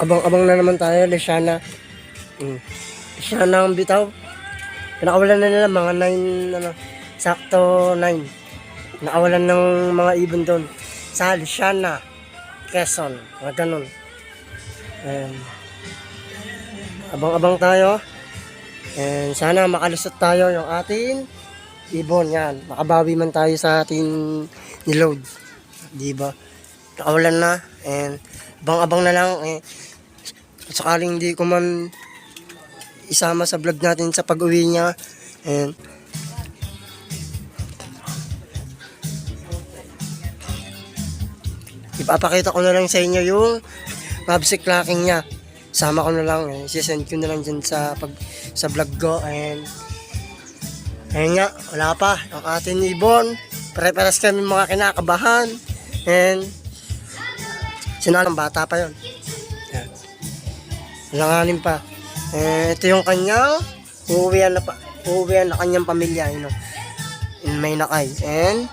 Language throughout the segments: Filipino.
Abang-abang na naman tayo, Lesiana. Lesiana ang bitaw. Pinakawalan na nila mga 9, ano, sakto 9. Nakawalan ng mga ibon doon. Sa Lesiana, Quezon, mga ganun. And, abang-abang tayo. And sana makalusot tayo yung ating ibon. Yan, makabawi man tayo sa ating niload. Diba? Nakawalan na. And abang-abang na lang. Sakaling hindi ko man isama sa vlog natin sa pag-uwi niya. And ipapakita ko na lang sa inyo yung mabsik clacking niya. Sama ko na lang, sisend ko na lang dyan sa vlog ko. And ayun nga, wala pa ang ating ibon. Pare-pares kami mga kinakabahan. And sinalang bata pa yon. Langanin pa. Ito yung kanyang uuwian na kanyang pamilya, in Maynakay. And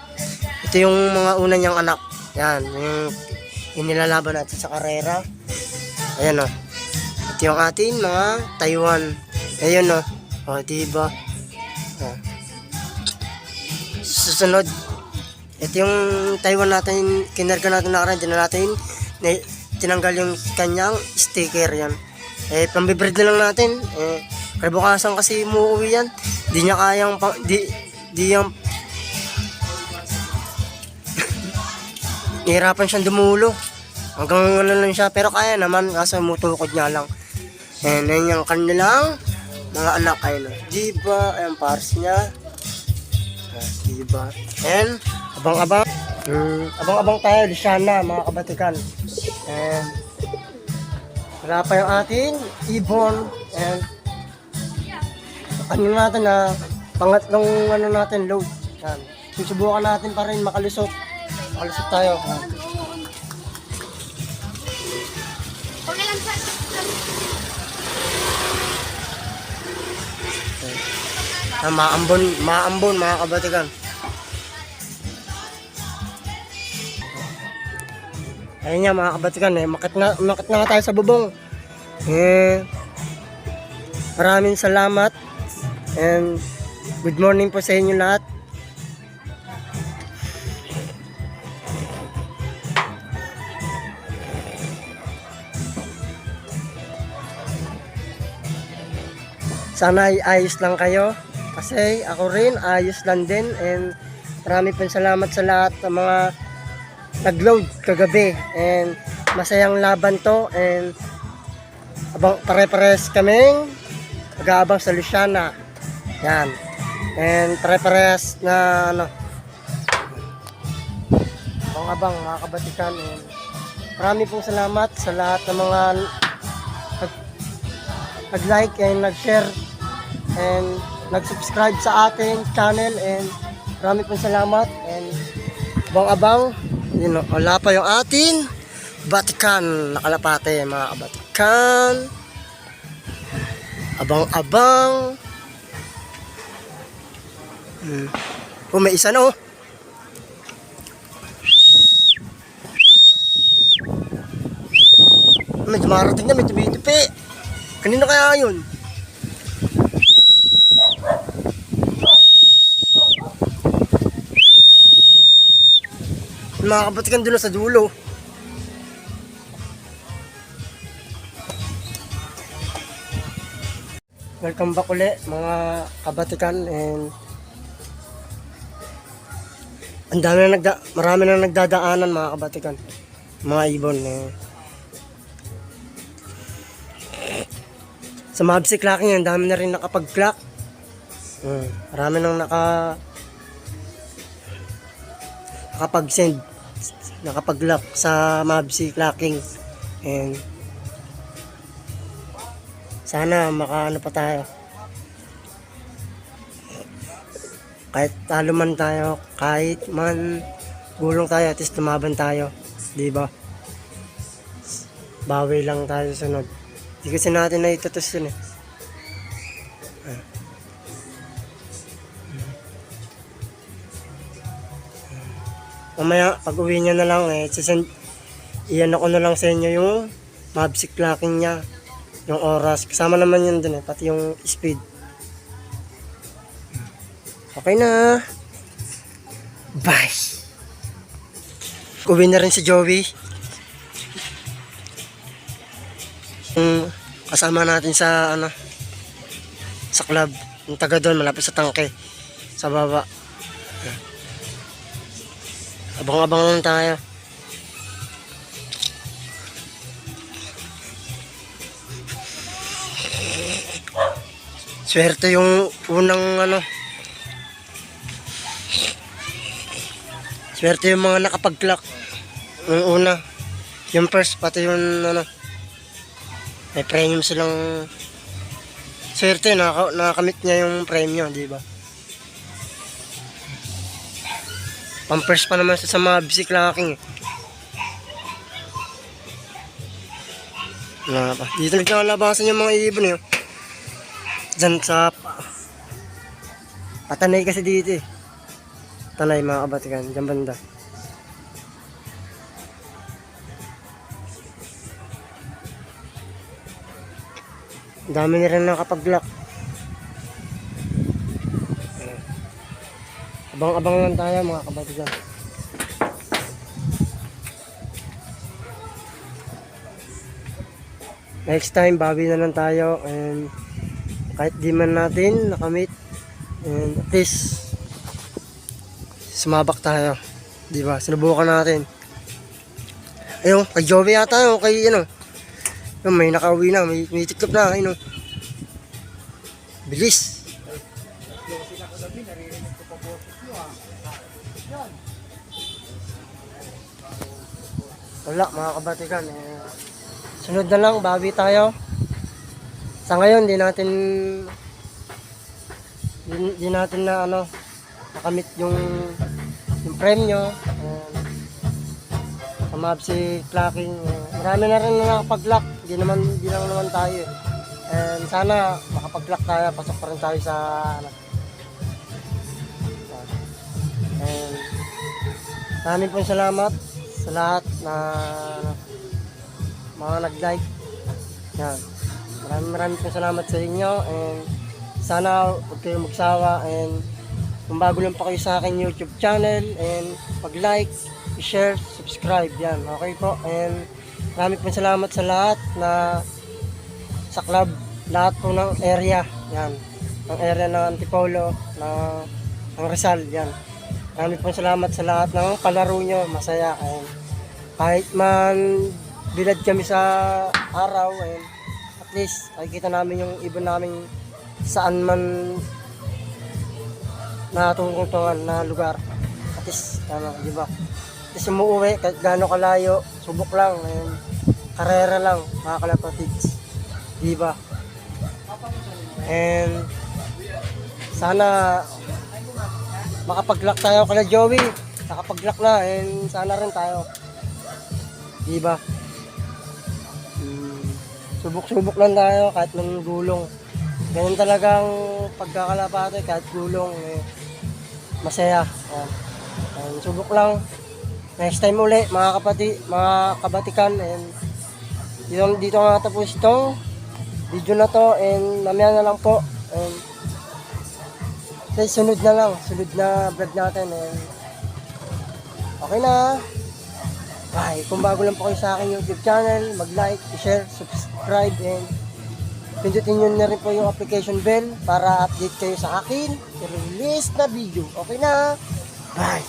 ito yung mga una niyang anak. Yan, yung nilalaban natin sa karera. Ayan o. Ito yung ating mga Taiwan. Ayan o. O, diba? Susunod. Ito yung Taiwan natin, kinarga natin nakaraan. Tinanggal yung kanyang sticker yan. Pambibreed na lang natin. Bukasan kasi umuwi yan. Di niya kayang, di yung nahirapan siyang dumulo. Hanggang ano lang siya. Pero kaya naman, kaso mutukod niya lang. And yan yung kanilang mga anak. Ayun. Diba? Ayan, pars niya. Diba? And abang-abang. Abang-abang tayo. Lesiana, mga kabatikan. And wala pa yung ating ibon. And ano natin na pangatlong ano natin load. Yan. Susubukan natin pa rin makalusot. Makalusot tayo. Maambon mga kabatikan. Ayun nga mga kabatikan, makit na tayo sa bubong. Maraming salamat and good morning po sa inyo lahat. Sana ay ayos lang kayo kasi ako rin ayos lang din. And maraming pong salamat sa lahat ng mga nag-load kagabi. And masayang laban to. And pare-pares kaming mag-aabang sa Lesiana. Yan. And pare-pares na ano, abang mga kabatikan. And maraming pong salamat sa lahat ng mga nag-like and nag-share and nag-subscribe sa ating channel. And maraming pong salamat. And abang-abang, wala pa yung ating batikan nakalapate mga kabatikan. Abang-abang. May isa na May dumarating na, may tumitipi. Kanino kaya yun? Mga kabatikan doon sa dulo. Welcome back ulit mga kabatikan. And marami na nagdadaanan mga kabatikan, mga ibon. Sa mabsik clacking, ang dami na rin nakapag-clock. Marami nang nakapag-send, nakapag-lock sa mabsik clacking. And sana makaano pa tayo. Kahit talo man tayo, kahit man gulong tayo, at least lumaban tayo. Diba? Bawi lang tayo sunod. Hindi kasi natin na itutos yun Mamaya, pag uwi nyo na lang, iyan ako na lang sa inyo yung mabsik clocking niya, yung oras, kasama naman yun dun pati yung speed. Okay na. Bye. Uwi na rin si Joey. Kasama natin sa sa club. Yung taga doon, malapit sa tangke. Sa baba. Abang-abang lang tayo. Swerte yung unang swerte yung mga nakapag-clock. Yung una. Yung first, pati yung may premium silang swerte, nakakamit niya yung premium, di ba? Pang-first pa naman sa mga basic locking. Dito nagkakalabasan yung mga ibon eh. Diyan sa patanay kasi dito eh. Tanay mga kabatikan, diyan banda. Dami na rin nakapag-lock. Abang-abang lang tayo mga kabatikan. Next time, bawi na lang tayo. And kahit di man natin nakamit, and at least sumabak tayo, di ba? Sinubukan natin. Ayun, kay Joey yata, kay yung may nakauwi na, may tiklop na, ayun. Bilis. Wala mga kabatikan, sunod na lang, bawi tayo. Sa ngayon, di natin na nakamit yung premyo. Sa mabsi clocking, marami na rin na nakapag-lock. Di lang naman tayo. And sana makapag-lock tayo, pasok pa rin tayo sa and maraming pong salamat sa lahat na mga nag-like. Yan. Maraming pong salamat sa inyo, and sana huwag kayong magsawa, and kung bago lang pa kayo sa aking YouTube channel, and pag-like, i-share, subscribe, yan, okay po. And maraming pong salamat sa lahat na sa club, lahat po ng area, yan, ng area ng Antipolo, ng Rizal, yan. Maraming pong salamat sa lahat ng palaro nyo, masaya, and kahit man bilad kami sa araw, and at least nakikita namin yung ibon namin saan man natungtungan na lugar. At least, di ba? At least umuwi, kahit gaano kalayo, subok lang, and karera lang, mga kalapatids. Di ba? And sana makapag-lock tayo kala Joey. Nakapag-lock na, and sana rin tayo. Di ba? Subok-subok lang tayo kahit ng gulong. Ganyan talagang pagkakalapate, kahit gulong, masaya. Subok lang. Next time uli, mga kabatikan, and dito nga tapos itong video na to, and mamaya na lang po, and sunod na vlog natin, and okay na. Bye. Kung bago lang po kayo sa aking YouTube channel, mag-like, share, subscribe, and pindutin nyo na rin po yung application bell para update kayo sa akin i-release na video. Okay na. Bye.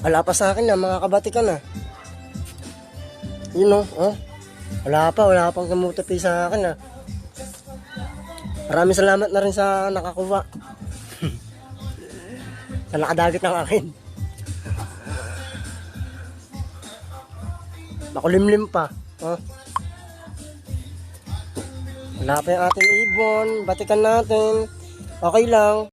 Wala pa sa akin na mga kabatikan na. Yun wala pang kamutapi sa akin na. Maraming salamat na rin sa nakakuha. Sa nakadagit ng akin. Makulimlim pa. Wala pa yung ating ibon. Batikan natin. Okay lang.